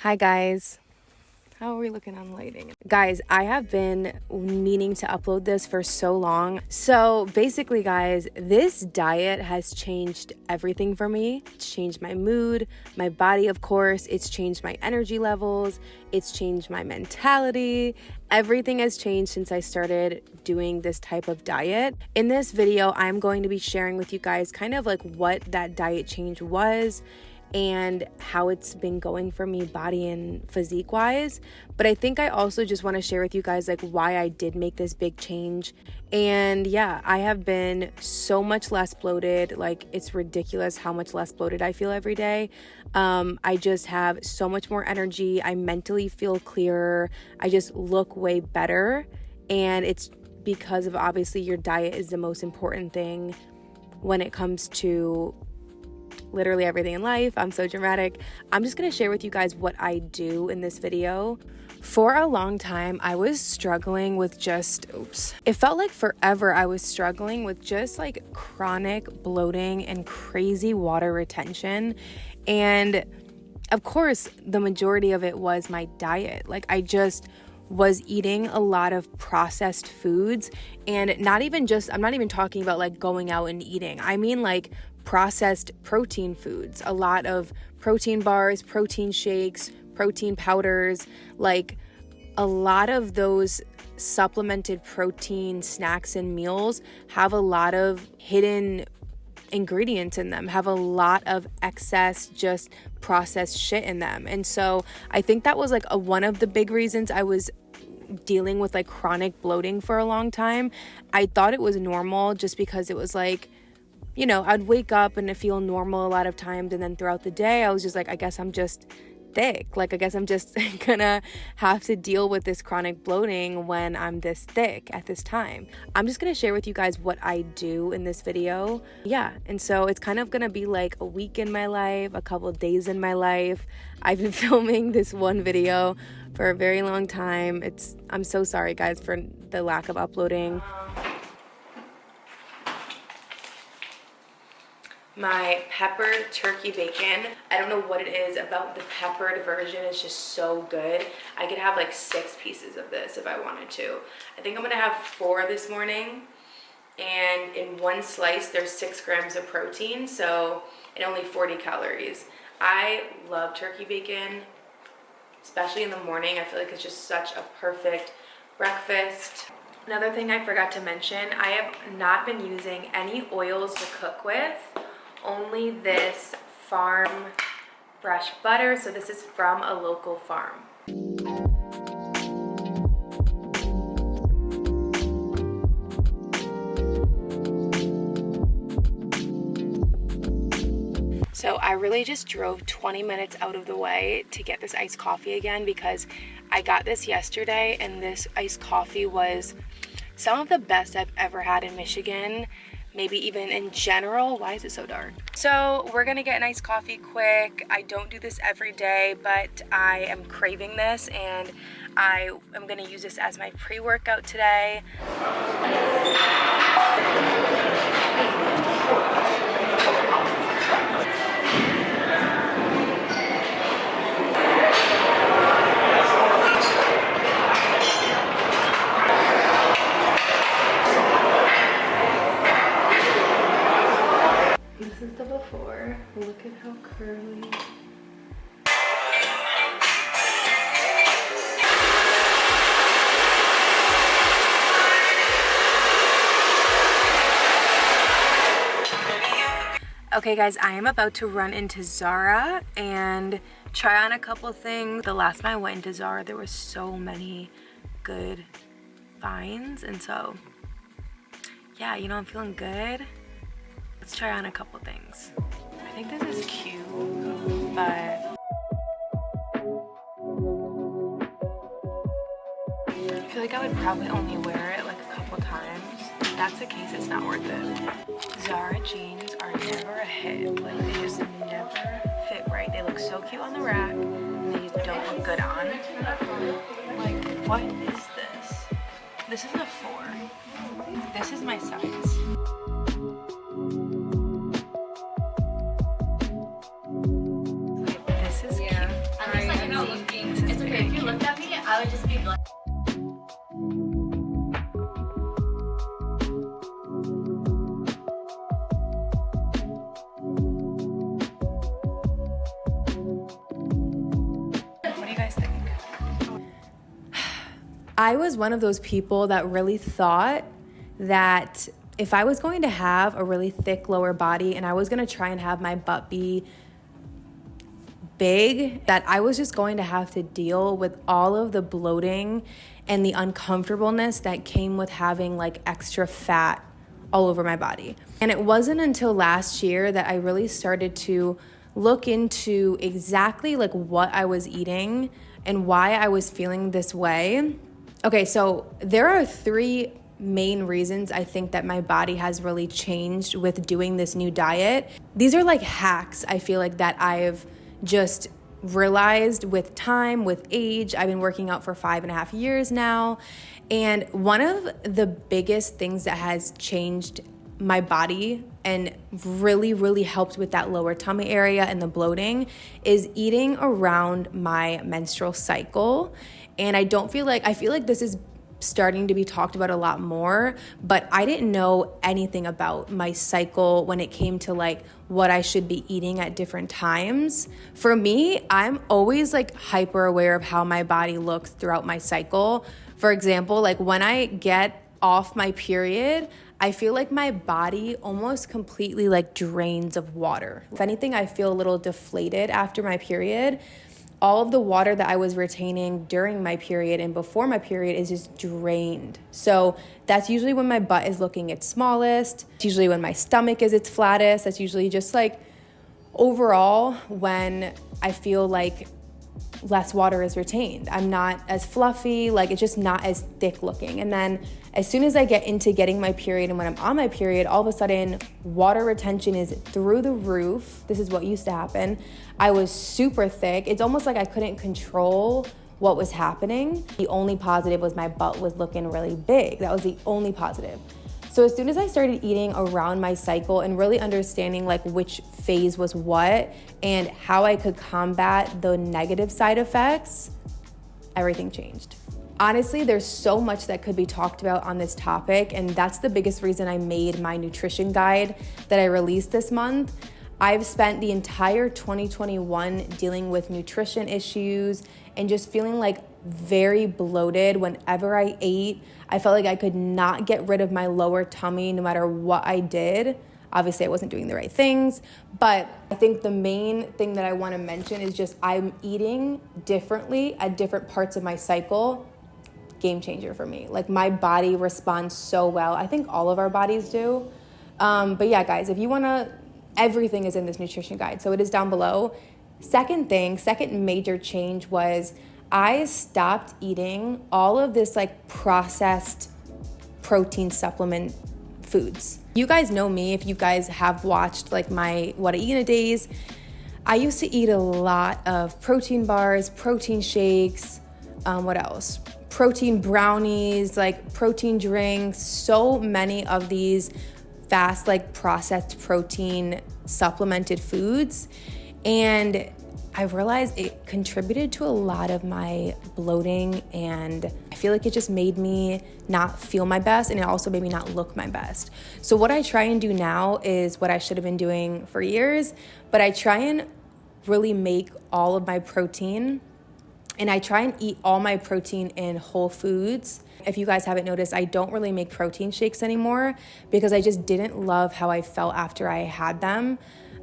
Hi guys, how are we looking on lighting? Guys, I have been meaning to upload this for so long. So basically guys, this diet has changed everything for me. It's changed my mood, my body of course, it's changed my energy levels, it's changed my mentality. Everything has changed since I started doing this type of diet. In this video, I'm going to be sharing with you guys kind of like what that diet change was and how it's been going for me body and physique wise. But I think I also just want to share with you guys like why I did make this big change. And yeah, I have been so much less bloated. Like, it's ridiculous how much less bloated I feel every day. I just have so much more energy. I mentally feel clearer. I just look way better. And it's because of, obviously, your diet is the most important thing when it comes to literally everything in life. I'm so dramatic. I'm just gonna share with you guys what I do in this video. For a long time, I was struggling with it felt like forever I was struggling with just like chronic bloating and crazy water retention. And of course, the majority of it was my diet. Like, I just was eating a lot of processed foods, and I'm not even talking about like going out and eating. I mean like processed protein foods, a lot of protein bars, protein shakes, protein powders, like a lot of those supplemented protein snacks and meals have a lot of hidden ingredients in them, have a lot of excess just processed shit in them. And so I think that was like one of the big reasons I was dealing with like chronic bloating for a long time. I thought it was normal just because it was like, you know, I'd wake up and feel normal a lot of times, and then throughout the day I was just like, I guess I'm just thick. Like, I guess I'm just gonna have to deal with this chronic bloating when I'm this thick at this time. I'm just gonna share with you guys what I do in this video. Yeah, and so it's kind of gonna be like a week in my life, a couple days in my life. I've been filming this one video for a very long time. I'm so sorry guys for the lack of uploading. My peppered turkey bacon. I don't know what it is about the peppered version. It's just so good. I could have like 6 pieces of this if I wanted to. I think I'm gonna have 4 this morning. And in one slice, there's 6 grams of protein, so and only 40 calories. I love turkey bacon, especially in the morning. I feel like it's just such a perfect breakfast. Another thing I forgot to mention, I have not been using any oils to cook with. Only this farm fresh butter. So this is from a local farm. So I really just drove 20 minutes out of the way to get this iced coffee again, because I got this yesterday and this iced coffee was some of the best I've ever had in Michigan. Maybe even in general. Why is it so dark? So we're gonna get an iced coffee quick. I don't do this every day, but I am craving this, and I am gonna use this as my pre-workout today. This is the before. Look at how curly. Okay guys, I am about to run into Zara and try on a couple things. The last time I went into Zara, there were so many good finds, and so yeah, you know, I'm feeling good. Let's try on a couple things. I think this is cute, but I feel like I would probably only wear it like a couple times. If that's the case, it's not worth it. Zara jeans are never a hit. Like, they just never fit right. They look so cute on the rack, and they just don't look good on. Like, what is this? This is a 4. This is my size. This is cute. I would just be like. What do you guys think? I was one of those people that really thought that if I was going to have a really thick lower body and I was going to try and have my butt be big, that I was just going to have to deal with all of the bloating and the uncomfortableness that came with having like extra fat all over my body. And it wasn't until last year that I really started to look into exactly like what I was eating and why I was feeling this way. Okay, so there are 3 main reasons I think that my body has really changed with doing this new diet. These are like hacks, I feel like, that I've just realized with time, with age. I've been working out for 5.5 years now. And one of the biggest things that has changed my body and really, really helped with that lower tummy area and the bloating is eating around my menstrual cycle. And I feel like this is starting to be talked about a lot more, but I didn't know anything about my cycle when it came to like what I should be eating at different times. For me, I'm always like hyper aware of how my body looks throughout my cycle. For example, like when I get off my period, I feel like my body almost completely like drains of water. If anything, I feel a little deflated after my period. All of the water that I was retaining during my period and before my period is just drained. So that's usually when my butt is looking its smallest. It's usually when my stomach is its flattest. That's usually just like overall when I feel like less water is retained. I'm not as fluffy, like it's just not as thick looking. And then as soon as I get into getting my period and when I'm on my period, all of a sudden water retention is through the roof. This is what used to happen. I was super thick. It's almost like I couldn't control what was happening. The only positive was my butt was looking really big. That was the only positive. So as soon as I started eating around my cycle and really understanding like which phase was what and how I could combat the negative side effects, everything changed. Honestly, there's so much that could be talked about on this topic, and that's the biggest reason I made my nutrition guide that I released this month. I've spent the entire 2021 dealing with nutrition issues and just feeling like very bloated whenever I ate. I felt like I could not get rid of my lower tummy no matter what I did. Obviously, I wasn't doing the right things, but I think the main thing that I want to mention is just I'm eating differently at different parts of my cycle. Game changer for me. Like my body responds so well. I think all of our bodies do. But yeah, guys, if you want to, everything is in this nutrition guide. So it is down below. Second major change was I stopped eating all of this like processed protein supplement foods. You guys know me, if you guys have watched like my What I Eat in a Days, I used to eat a lot of protein bars, protein shakes, what else? Protein brownies, like protein drinks, so many of these fast, like processed protein supplemented foods. And I realized it contributed to a lot of my bloating, and I feel like it just made me not feel my best, and it also made me not look my best. So what I try and do now is what I should have been doing for years, but I try and really make all of my protein, and I try and eat all my protein in whole foods. If you guys haven't noticed, I don't really make protein shakes anymore because I just didn't love how I felt after I had them.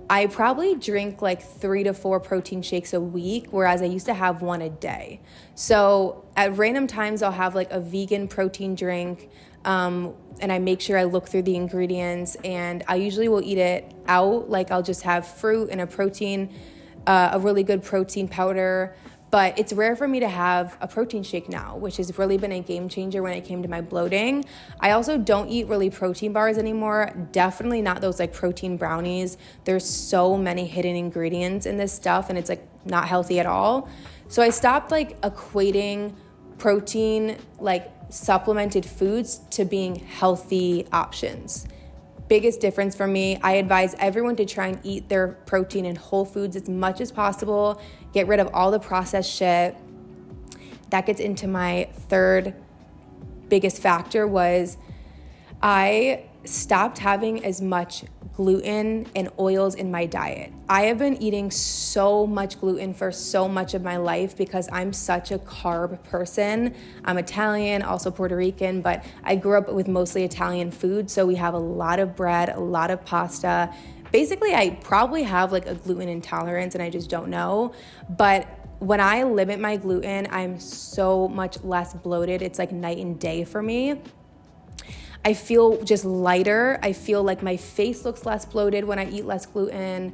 I probably drink like 3 to 4 protein shakes a week, whereas I used to have one a day. So at random times, I'll have like a vegan protein drink, and I make sure I look through the ingredients, and I usually will eat it out. Like I'll just have fruit and a really good protein powder. But it's rare for me to have a protein shake now, which has really been a game changer when it came to my bloating. I also don't eat really protein bars anymore. Definitely not those like protein brownies. There's so many hidden ingredients in this stuff, and it's like not healthy at all. So I stopped like equating protein, like supplemented foods, to being healthy options. Biggest difference for me, I advise everyone to try and eat their protein in whole foods as much as possible. Get rid of all the processed shit. that gets into my third biggest factor was I stopped having as much gluten and oils in my diet. I have been eating so much gluten for so much of my life because I'm such a carb person. I'm Italian, also Puerto Rican, but I grew up with mostly Italian food. So we have a lot of bread, a lot of pasta. Basically, I probably have like a gluten intolerance and I just don't know. But when I limit my gluten, I'm so much less bloated. It's like night and day for me. I feel just lighter. I feel like my face looks less bloated when I eat less gluten.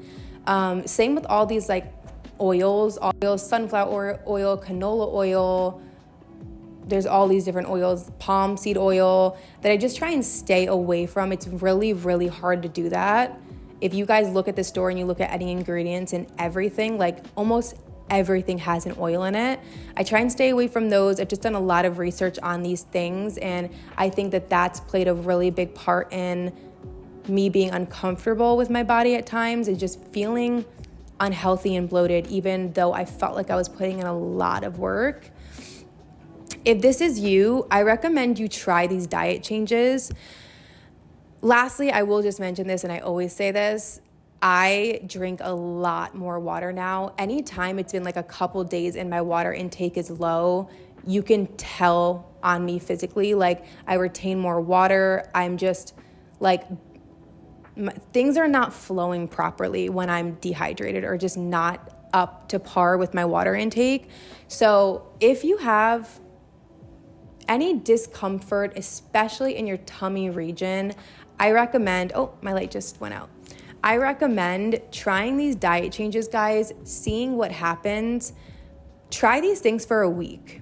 Same with all these like oils, sunflower oil, canola oil. There's all these different oils, palm seed oil that I just try and stay away from. It's really, really hard to do that. If you guys look at the store and you look at any ingredients and everything, like almost everything has an oil in it. I try and stay away from those. I've just done a lot of research on these things, and I think that that's played a really big part in me being uncomfortable with my body at times and just feeling unhealthy and bloated, even though I felt like I was putting in a lot of work. If this is you, I recommend you try these diet changes. Lastly, I will just mention this, and I always say this, I drink a lot more water now. Anytime it's been like a couple days and my water intake is low, you can tell on me physically. Like I retain more water. I'm just like, things are not flowing properly when I'm dehydrated or just not up to par with my water intake. So if you have any discomfort, especially in your tummy region, I recommend, oh, my light just went out. I recommend trying these diet changes, guys, seeing what happens. Try these things for a week.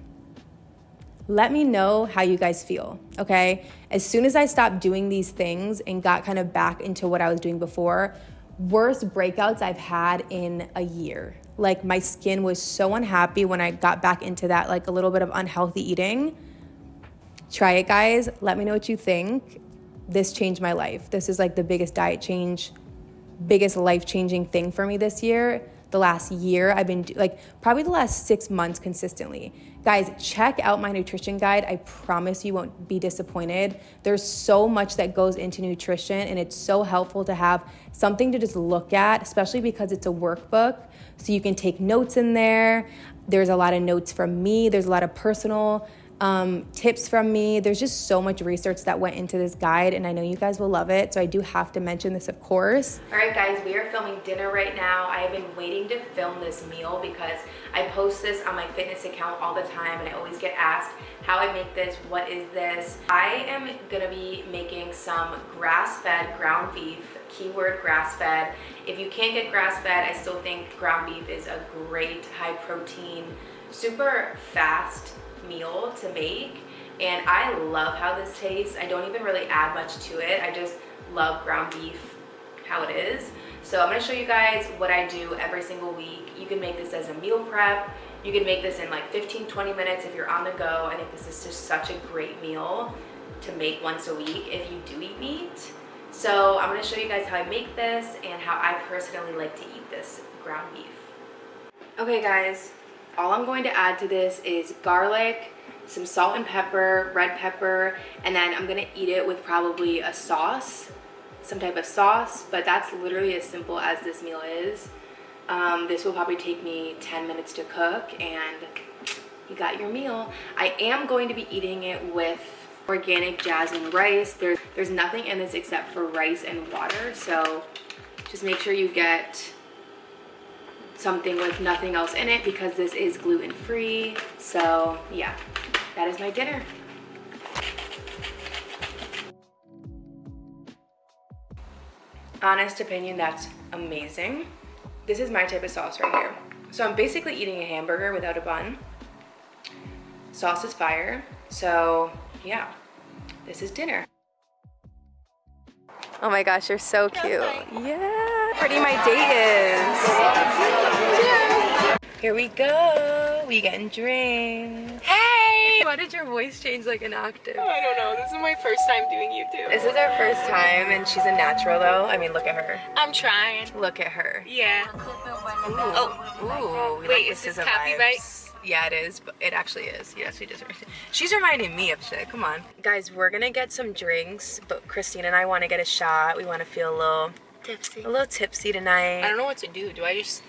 Let me know how you guys feel, okay? As soon as I stopped doing these things and got kind of back into what I was doing before, worst breakouts I've had in a year. Like my skin was so unhappy when I got back into that, like a little bit of unhealthy eating. Try it, guys. Let me know what you think. This changed my life. This is like the biggest diet change, biggest life-changing thing for me this year. The last year, I've been like probably the last 6 months consistently. Guys, check out my nutrition guide. I promise you won't be disappointed. There's so much that goes into nutrition, and it's so helpful to have something to just look at, especially because it's a workbook. So you can take notes in there. There's a lot of notes from me. There's a lot of personal tips from me. There's just so much research that went into this guide, and I know you guys will love it, so I do have to mention this, of course. All right, guys, we are filming dinner right now. I have been waiting to film this meal because I post this on my fitness account all the time, and I always get asked how I make this, what is this? I am gonna be making some grass-fed ground beef, keyword grass-fed. If you can't get grass-fed, I still think ground beef is a great high protein, super fast meal to make, and I love how this tastes. I don't even really add much to it. I just love ground beef how it is. So I'm going to show you guys what I do every single week. You can make this as a meal prep. You can make this in like 15-20 minutes if you're on the go. I think this is just such a great meal to make once a week if you do eat meat. So I'm going to show you guys how I make this and how I personally like to eat this ground beef. Okay, guys. All I'm going to add to this is garlic, some salt and pepper, red pepper, and then I'm gonna eat it with probably a sauce, some type of sauce, but that's literally as simple as this meal is. This will probably take me 10 minutes to cook, and you got your meal. I am going to be eating it with organic jasmine rice. There's nothing in this except for rice and water, so just make sure you get something with nothing else in it because this is gluten-free. So yeah, that is my dinner. Honest opinion, that's amazing. This is my type of sauce right here. So I'm basically eating a hamburger without a bun. Sauce is fire. So yeah, this is dinner. Oh my gosh, you're so cute. Yeah. Pretty my date is. Here we go. We getting drinks. Hey! Why did your voice change like an octave? I don't know. This is my first time doing YouTube. This is our first time, and she's a natural though. I mean, look at her. I'm trying. Look at her. Yeah. Ooh. Ooh. Wait, is this copyright? Yeah, it is, but it actually is. Yes, we deserve it. She's reminding me of shit. Come on. Guys, we're gonna get some drinks, but Christine and I want to get a shot. We want to feel a little tipsy tonight. I don't know what to do. Do I just...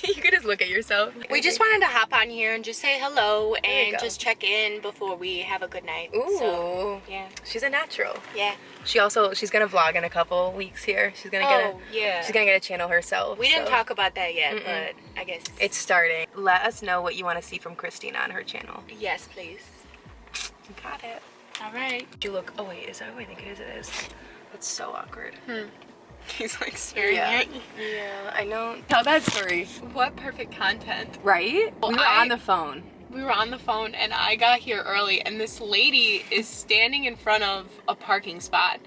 You could just look at yourself. We just wanted to hop on here and just say hello and go. just check in before we have a good night. Ooh. So, yeah. She's a natural. Yeah. She's gonna vlog in a couple weeks here. She's gonna get a channel herself. We didn't talk about that yet, but I guess it's starting. Let us know what you want to see from Christina on her channel. yes, please. You got it. All right. You look. Oh wait, is that who I think it is? It is. That's so awkward. He's like staring at you. Yeah, I know. Tell that story. What perfect content. Right? Well, we were on the phone. We were on the phone and I got here early and this lady is standing in front of a parking spot.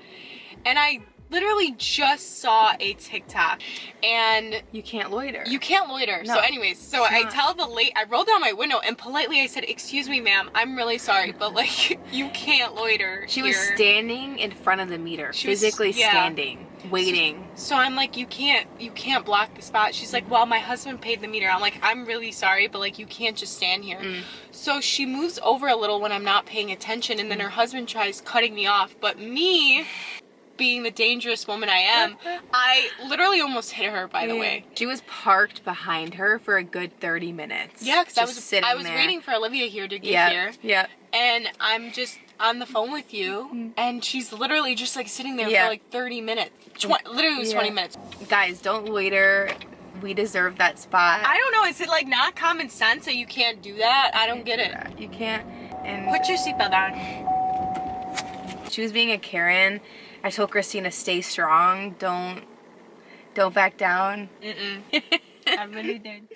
And I literally just saw a TikTok and You can't loiter. you can't loiter. No, So anyways, I rolled down my window and politely I said, "Excuse me, ma'am, I'm really sorry, but like you can't loiter." She was standing in front of the meter, physically standing, waiting. So I'm like, you can't block the spot. She's like, "Well, my husband paid the meter." I'm like, "I'm really sorry, but like you can't just stand here." So she moves over a little when I'm not paying attention and then her husband tries cutting me off, but me, being the dangerous woman I am, I literally almost hit her, by the way. She was parked behind her for a good 30 minutes. Yeah, because I was there. waiting for Olivia here to get here. Yeah. And I'm just on the phone with you, and she's literally just like sitting there for like 30 minutes. Literally it was 20 minutes. Guys, don't loiter. We deserve that spot. I don't know, is it like not common sense that you can't do that? I don't get it. You can't. And Put your seatbelt on. she was being a Karen. I told Christina, stay strong. Don't back down. I really did.